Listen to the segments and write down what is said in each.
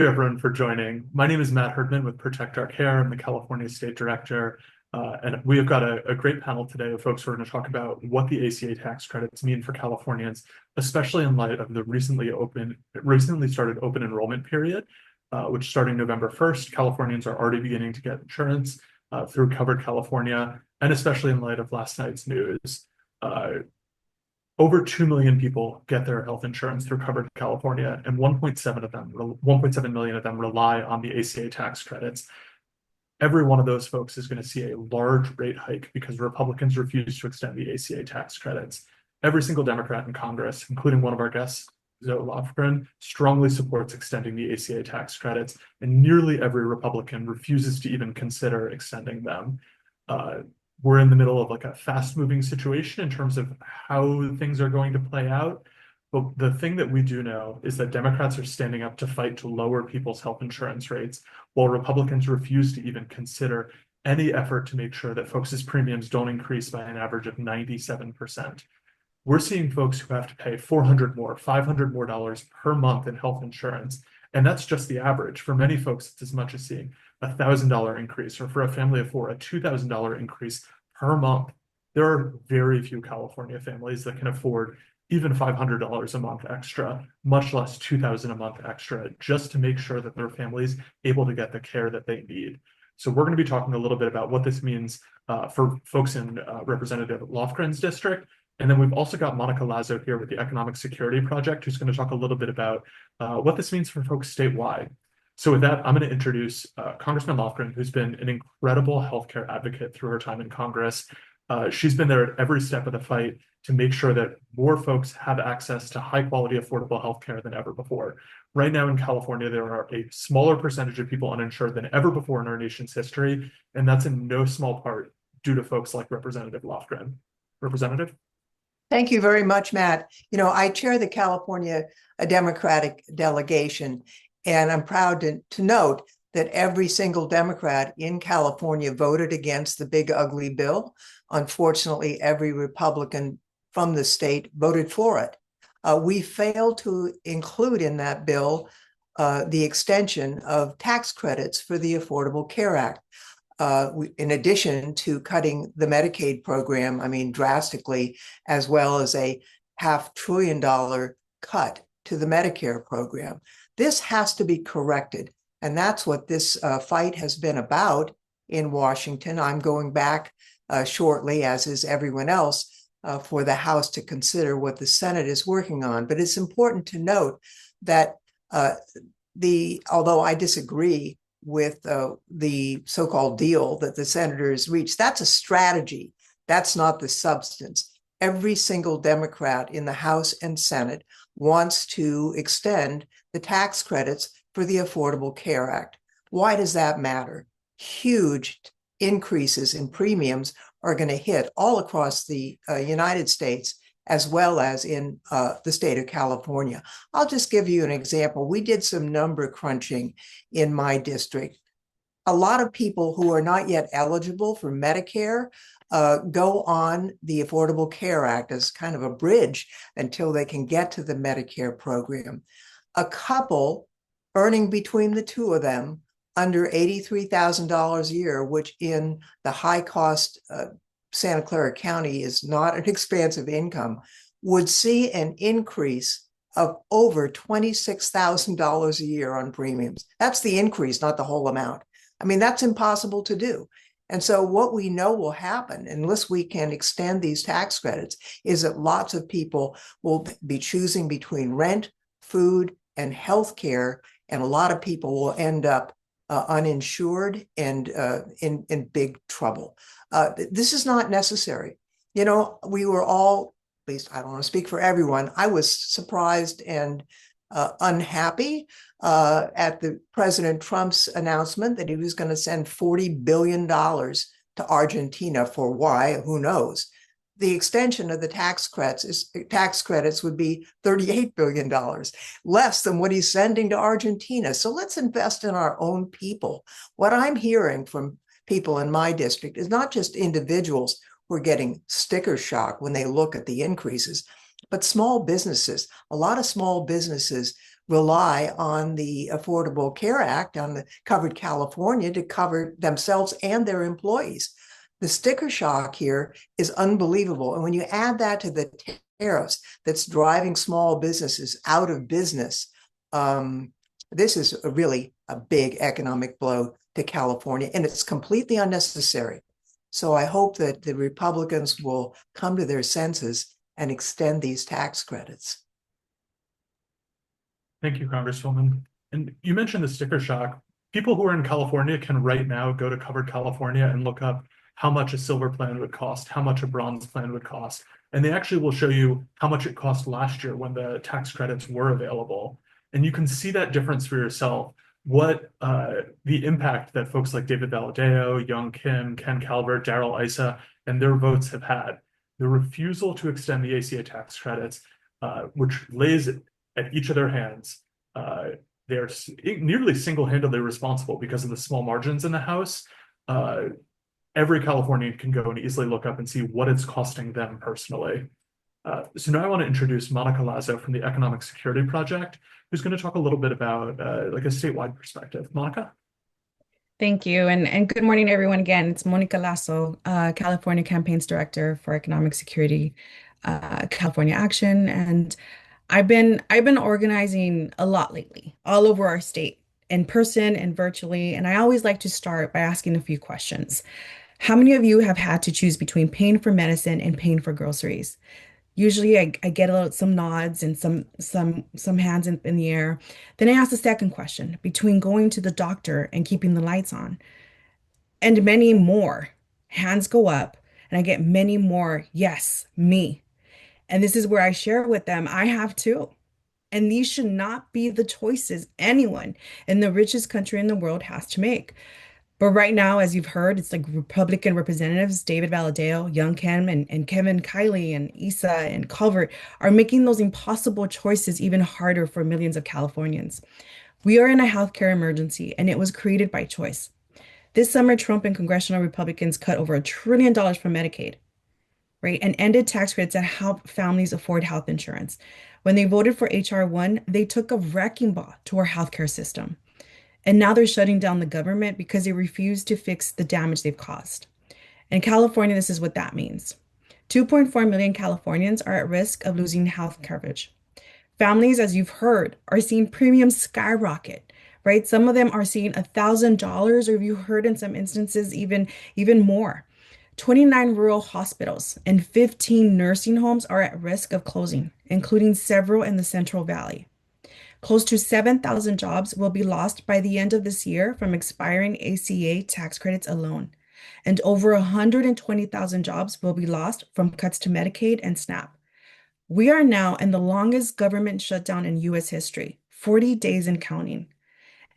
you everyone for joining. My name is Matt Herdman with Protect Our Care. I'm the California State Director. And we have got a great panel today of folks who are going to talk about what the ACA tax credits mean for Californians, especially in light of the recently started open enrollment period, which starting November 1st, Californians are already beginning to get insurance through Covered California, and especially in light of last night's news. Over 2 million people get their health insurance through Covered California, and 1.7 million of them rely on the ACA tax credits. Every one of those folks is going to see a large rate hike because Republicans refuse to extend the ACA tax credits. Every single Democrat in Congress, including one of our guests, Zoe Lofgren, strongly supports extending the ACA tax credits, and nearly every Republican refuses to even consider extending them. We're in the middle of like a fast-moving situation in terms of how things are going to play out. But the thing that we do know is that Democrats are standing up to fight to lower people's health insurance rates, while Republicans refuse to even consider any effort to make sure that folks' premiums don't increase by an average of 97%. We're seeing folks who have to pay $400 more per month in health insurance. And that's just the average. For many folks, it's as much as seeing a $1,000 increase, or for a family of four, a $2,000 increase per month. There are very few California families that can afford even $500 a month extra, much less $2,000 a month extra, just to make sure that their family's able to get the care that they need. So we're going to be talking a little bit about what this means for folks in Representative Lofgren's district. And then we've also got Monica Lazo here with the Economic Security Project, who's going to talk a little bit about what this means for folks statewide. So with that, I'm going to introduce Congressman Lofgren, who's been an incredible healthcare advocate through her time in Congress. She's been there at every step of the fight to make sure that more folks have access to high quality, affordable healthcare than ever before. Right now in California, there are a smaller percentage of people uninsured than ever before in our nation's history, and that's in no small part due to folks like Representative Lofgren. Representative? Thank you very much, Matt. I chair the California Democratic delegation, and I'm proud to note that every single Democrat in California voted against the big ugly bill. Unfortunately, every Republican from the state voted for it. We failed to include in that bill the extension of tax credits for the Affordable Care Act. In addition to cutting the Medicaid program, drastically, as well as a $500 billion cut to the Medicare program. This has to be corrected. And that's what this fight has been about in Washington. I'm going back shortly, as is everyone else, for the House to consider what the Senate is working on. But it's important to note that although I disagree with the so-called deal that the senators reached, that's a strategy. That's not the substance. Every single Democrat in the House and Senate wants to extend the tax credits for the Affordable Care Act. Why does that matter? Huge increases in premiums are going to hit all across the United States, as well as in the state of California. I'll just give you an example. We did some number crunching in my district. A lot of people who are not yet eligible for Medicare go on the Affordable Care Act as kind of a bridge until they can get to the Medicare program. A couple earning between the two of them under $83,000 a year, which in the high cost Santa Clara County is not an expansive income, would see an increase of over $26,000 a year on premiums. That's the increase, not the whole amount. That's impossible to do. And so what we know will happen, unless we can extend these tax credits, is that lots of people will be choosing between rent, food, and health care, and a lot of people will end up uninsured and in big trouble. This is not necessary. We were all, at least I don't want to speak for everyone, I was surprised and unhappy at the President Trump's announcement that he was going to send $40 billion to Argentina. For why? Who knows? The extension of the tax credits would be $38 billion, less than what he's sending to Argentina. So let's invest in our own people. What I'm hearing from people in my district is not just individuals who are getting sticker shock when they look at the increases, but small businesses. A lot of small businesses rely on the Affordable Care Act, on the Covered California, to cover themselves and their employees. The sticker shock here is unbelievable. And when you add that to the tariffs that's driving small businesses out of business, this is really a big economic blow to California, and it's completely unnecessary. So I hope that the Republicans will come to their senses and extend these tax credits. Thank you, Congresswoman. And you mentioned the sticker shock. People who are in California can right now go to Covered California and look up how much a silver plan would cost, how much a bronze plan would cost. And they actually will show you how much it cost last year when the tax credits were available. And you can see that difference for yourself, what the impact that folks like David Valadao, Young Kim, Ken Calvert, Darrell Issa, and their votes have had. The refusal to extend the ACA tax credits, which lays at each of their hands. They are nearly single-handedly responsible because of the small margins in the House. Every Californian can go and easily look up and see what it's costing them personally. So now I want to introduce Monica Lazo from the Economic Security Project, who's going to talk a little bit about like a statewide perspective. Monica? Thank you. And good morning, everyone. Again, it's Monica Lasso, California Campaigns Director for Economic Security, California Action. And I've been organizing a lot lately, all over our state, in person and virtually. And I always like to start by asking a few questions. How many of you have had to choose between paying for medicine and paying for groceries? Usually I get some nods and some hands in the air. Then I ask the second question between going to the doctor and keeping the lights on, and many more. Hands go up, and I get many more, yes, me. And this is where I share with them, I have too. And these should not be the choices anyone in the richest country in the world has to make. But right now, as you've heard, it's like Republican representatives, David Valadao, Young Kim, and Kevin Kiley, and Issa and Culvert are making those impossible choices even harder for millions of Californians. We are in a healthcare emergency, and it was created by choice. This summer, Trump and congressional Republicans cut over $1 trillion from Medicaid, right, and ended tax credits that help families afford health insurance. When they voted for HR 1, they took a wrecking ball to our healthcare system. And now they're shutting down the government because they refuse to fix the damage they've caused. In California, this is what that means. 2.4 million Californians are at risk of losing health coverage. Families, as you've heard, are seeing premiums skyrocket, right? Some of them are seeing $1,000, or you heard in some instances, even more. 29 rural hospitals and 15 nursing homes are at risk of closing, including several in the Central Valley. Close to 7,000 jobs will be lost by the end of this year from expiring ACA tax credits alone, and over 120,000 jobs will be lost from cuts to Medicaid and SNAP. We are now in the longest government shutdown in U.S. history, 40 days and counting.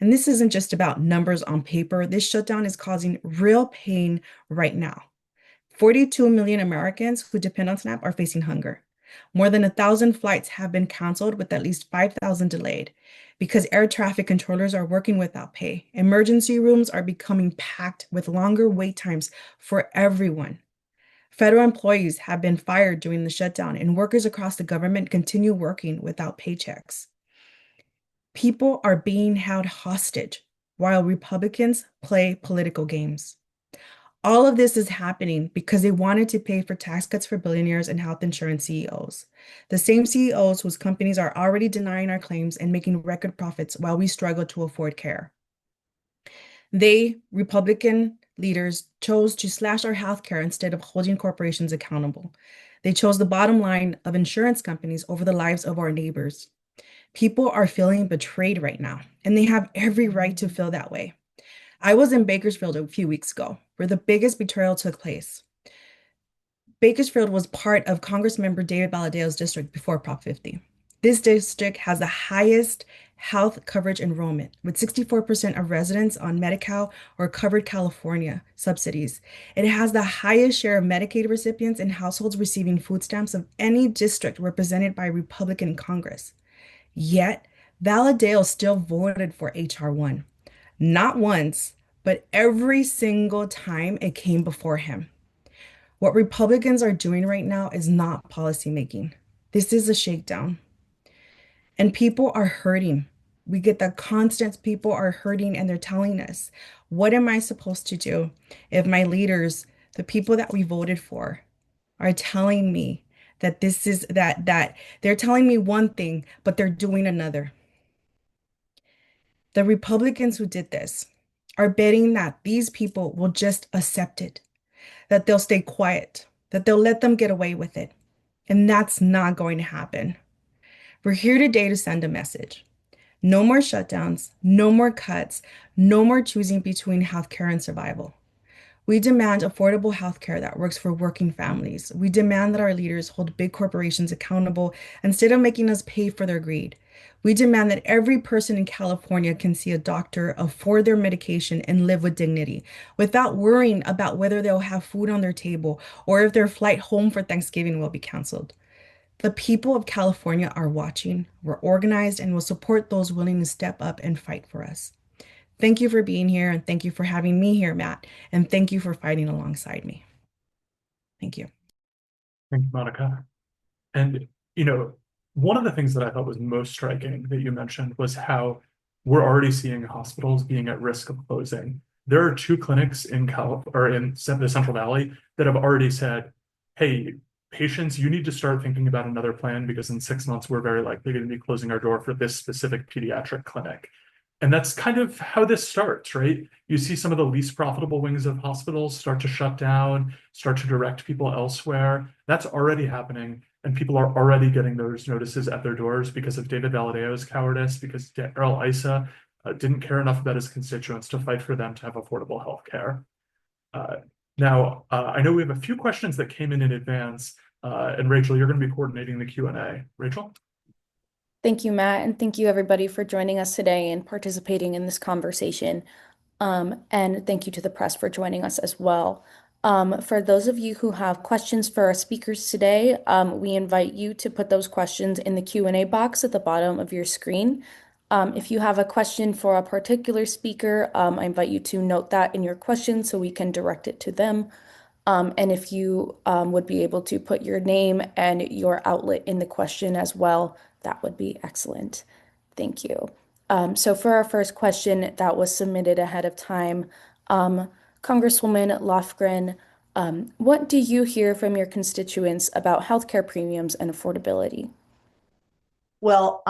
And this isn't just about numbers on paper. This shutdown is causing real pain right now. 42 million Americans who depend on SNAP are facing hunger. More than 1,000 flights have been canceled, with at least 5,000 delayed because air traffic controllers are working without pay. Emergency rooms are becoming packed with longer wait times for everyone. Federal employees have been fired during the shutdown, and workers across the government continue working without paychecks. People are being held hostage while Republicans play political games. All of this is happening because they wanted to pay for tax cuts for billionaires and health insurance CEOs. The same CEOs whose companies are already denying our claims and making record profits while we struggle to afford care. They, Republican leaders, chose to slash our healthcare instead of holding corporations accountable. They chose the bottom line of insurance companies over the lives of our neighbors. People are feeling betrayed right now, and they have every right to feel that way. I was in Bakersfield a few weeks ago, where the biggest betrayal took place. Bakersfield was part of Congressmember David Valadao's district before Prop 50. This district has the highest health coverage enrollment, with 64% of residents on Medi-Cal or Covered California subsidies. It has the highest share of Medicaid recipients and households receiving food stamps of any district represented by Republican Congress. Yet, Valadao still voted for HR 1. Not once, but every single time it came before him. What Republicans are doing right now is not policymaking. This is a shakedown. And people are hurting. We get the constant people are hurting and they're telling us, what am I supposed to do if my leaders, the people that we voted for, are telling me that this is that they're telling me one thing, but they're doing another. The Republicans who did this are betting that these people will just accept it, that they'll stay quiet, that they'll let them get away with it. And that's not going to happen. We're here today to send a message. No more shutdowns, no more cuts, no more choosing between healthcare and survival. We demand affordable healthcare that works for working families. We demand that our leaders hold big corporations accountable instead of making us pay for their greed. We demand that every person in California can see a doctor, afford their medication, and live with dignity without worrying about whether they'll have food on their table or if their flight home for Thanksgiving will be canceled. The people of California are watching. We're organized and will support those willing to step up and fight for us. Thank you for being here and thank you for having me here, Matt. And thank you for fighting alongside me. Thank you. Thank you, Monica. And, you know, one of the things that I thought was most striking that you mentioned was how we're already seeing hospitals being at risk of closing. There are two clinics in the Central Valley that have already said, hey, patients, you need to start thinking about another plan because in 6 months, we're very likely going to be closing our door for this specific pediatric clinic. And that's kind of how this starts, right? You see some of the least profitable wings of hospitals start to shut down, start to direct people elsewhere. That's already happening. And people are already getting those notices at their doors because of David Valadeo's cowardice, because Earl Issa didn't care enough about his constituents to fight for them to have affordable health care. Uh, I know we have a few questions that came in advance. And Rachel, you're going to be coordinating the Q&A. Rachel? Thank you, Matt, and thank you everybody for joining us today and participating in this conversation. And thank you to the press for joining us as well. For those of you who have questions for our speakers today, we invite you to put those questions in the Q&A box at the bottom of your screen. If you have a question for a particular speaker, I invite you to note that in your question so we can direct it to them. And if you would be able to put your name and your outlet in the question as well, that would be excellent. Thank you. So for our first question that was submitted ahead of time, Congresswoman Lofgren, what do you hear from your constituents about healthcare premiums and affordability? Well,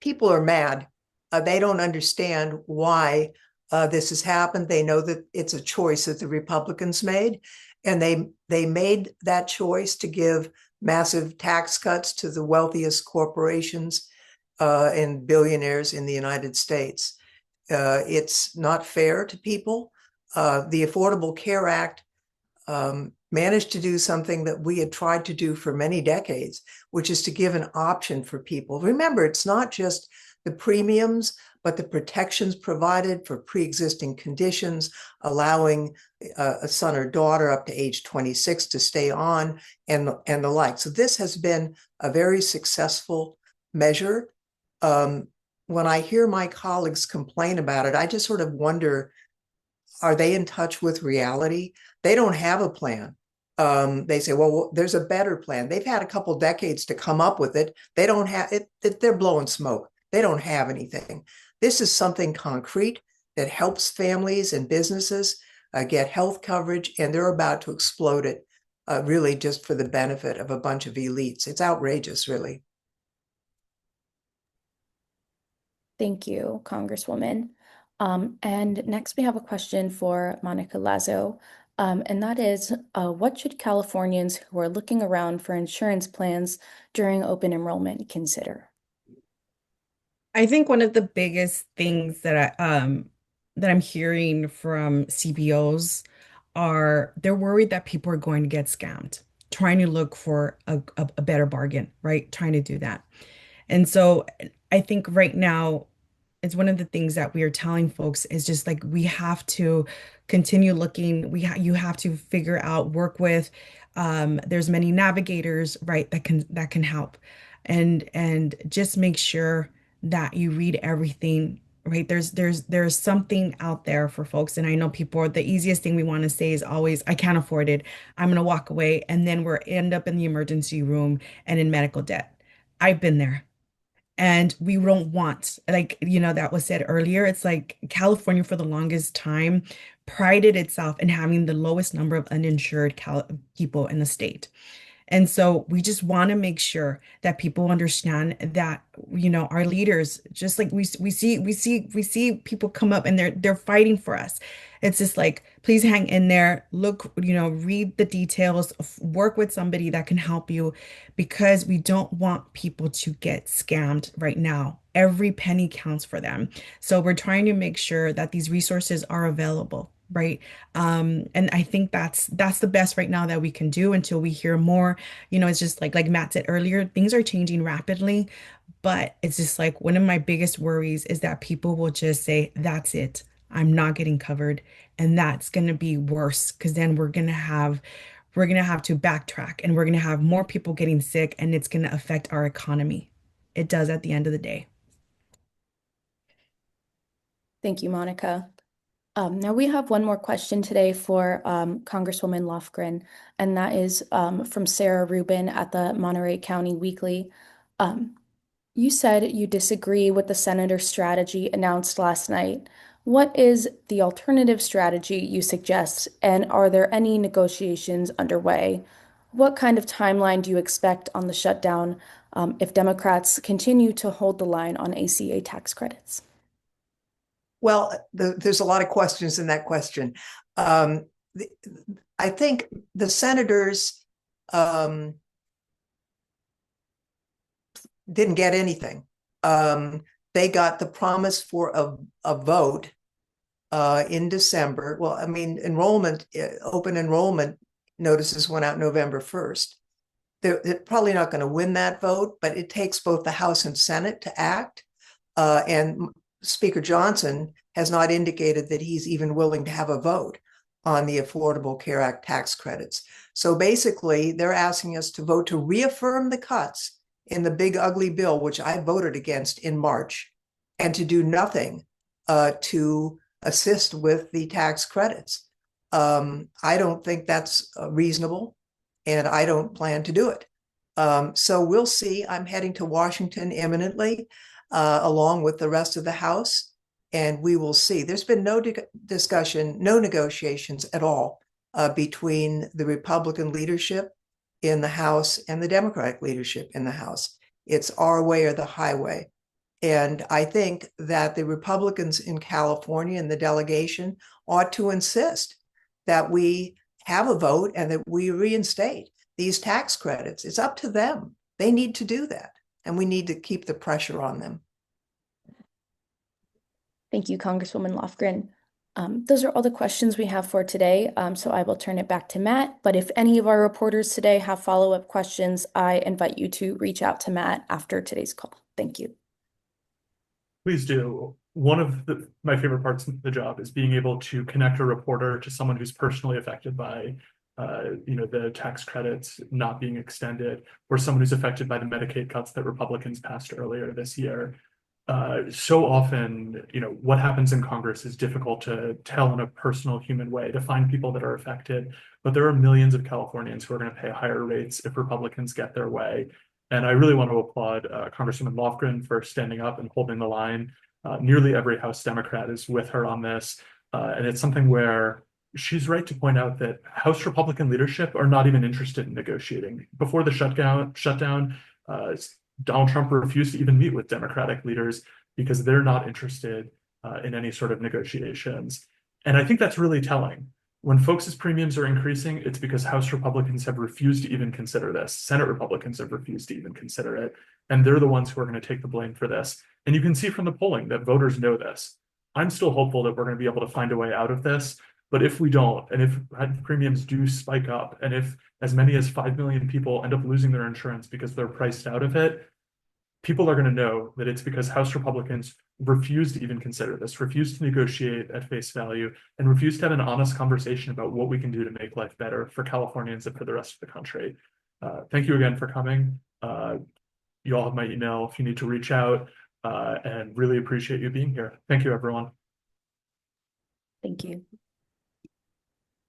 people are mad. They don't understand why this has happened. They know that it's a choice that the Republicans made, and they made that choice to give massive tax cuts to the wealthiest corporations and billionaires in the United States. It's not fair to people. The Affordable Care Act managed to do something that we had tried to do for many decades, which is to give an option for people. Remember, it's not just the premiums, but the protections provided for pre-existing conditions, allowing a son or daughter up to age 26 to stay on and the like. So this has been a very successful measure. When I hear my colleagues complain about it, I just sort of wonder, are they in touch with reality? They don't have a plan. They say, well, there's a better plan. They've had a couple decades to come up with it. They don't have it. They're blowing smoke. They don't have anything. This is something concrete that helps families and businesses get health coverage, and they're about to explode it, really just for the benefit of a bunch of elites. It's outrageous, really. Thank you, Congresswoman. And next we have a question for Monica Lazo, and that is, what should Californians who are looking around for insurance plans during open enrollment consider? I think one of the biggest things that I'm hearing from CBOs are they're worried that people are going to get scammed, trying to look for a better bargain, right? Trying to do that. And so I think right now it's one of the things that we are telling folks is just like we have to continue looking. You have to figure out, work with. There's many navigators, right, that can help, and just make sure that you read everything. Right, there's something out there for folks, and I know people the easiest thing we want to say is always, I can't afford it. I'm gonna walk away, and then we're end up in the emergency room and in medical debt. I've been there. And we don't want, like, that was said earlier, it's like California for the longest time prided itself in having the lowest number of uninsured people in the state. And so we just want to make sure that people understand that, our leaders, just like we see people come up and they're fighting for us. It's just like, please hang in there, look, read the details, work with somebody that can help you, because we don't want people to get scammed right now. Every penny counts for them. So we're trying to make sure that these resources are available, right? And I think that's the best right now that we can do until we hear more. It's just like Matt said earlier, things are changing rapidly, but it's just like one of my biggest worries is that people will just say, that's it. I'm not getting covered. And that's going to be worse, because then we're going to have to backtrack, and we're going to have more people getting sick, and it's going to affect our economy. It does at the end of the day. Thank you, Monica. Now we have one more question today for Congresswoman Lofgren, and that is from Sarah Rubin at the Monterey County Weekly. You said you disagree with the senator's strategy announced last night. What is the alternative strategy you suggest, and are there any negotiations underway? What kind of timeline do you expect on the shutdown if Democrats continue to hold the line on ACA tax credits? Well, there's a lot of questions in that question. I think the senators didn't get anything. They got the promise for a vote in December. Well, I mean, open enrollment notices went out November 1st. They're probably not going to win that vote, but it takes both the House and Senate to act. And Speaker Johnson has not indicated that he's even willing to have a vote on the Affordable Care Act tax credits. So basically, they're asking us to vote to reaffirm the cuts in the big ugly bill, which I voted against in March, and to do nothing to assist with the tax credits. I don't think that's reasonable, and I don't plan to do it. So we'll see. I'm heading to Washington imminently, along with the rest of the House, and we will see. There's been no discussion, no negotiations at all between the Republican leadership in the House and the Democratic leadership in the House. It's our way or the highway. And I think that the Republicans in California and the delegation ought to insist that we have a vote and that we reinstate these tax credits. It's up to them. They need to do that, and we need to keep the pressure on them. Thank you, Congresswoman Lofgren. Those are all the questions we have for today, so I will turn it back to Matt. But if any of our reporters today have follow-up questions, I invite you to reach out to Matt after today's call. Thank you. Please do. One of my favorite parts of the job is being able to connect a reporter to someone who's personally affected by the tax credits not being extended, or someone who's affected by the Medicaid cuts that Republicans passed earlier this year. So often, what happens in Congress is difficult to tell in a personal human way, to find people that are affected. But there are millions of Californians who are going to pay higher rates if Republicans get their way. And I really want to applaud Congresswoman Lofgren for standing up and holding the line. Nearly every House Democrat is with her on this. And it's something where she's right to point out that House Republican leadership are not even interested in negotiating. Before the shutdown, Donald Trump refused to even meet with Democratic leaders because they're not interested in any sort of negotiations. And I think that's really telling. When folks' premiums are increasing, it's because House Republicans have refused to even consider this. Senate Republicans have refused to even consider it. And they're the ones who are going to take the blame for this. And you can see from the polling that voters know this. I'm still hopeful that we're going to be able to find a way out of this. But if we don't, and if premiums do spike up, and if as many as 5 million people end up losing their insurance because they're priced out of it, people are going to know that it's because House Republicans refuse to even consider this, refuse to negotiate at face value, and refuse to have an honest conversation about what we can do to make life better for Californians and for the rest of the country. Thank you again for coming. You all have my email if you need to reach out, and really appreciate you being here. Thank you, everyone. Thank you.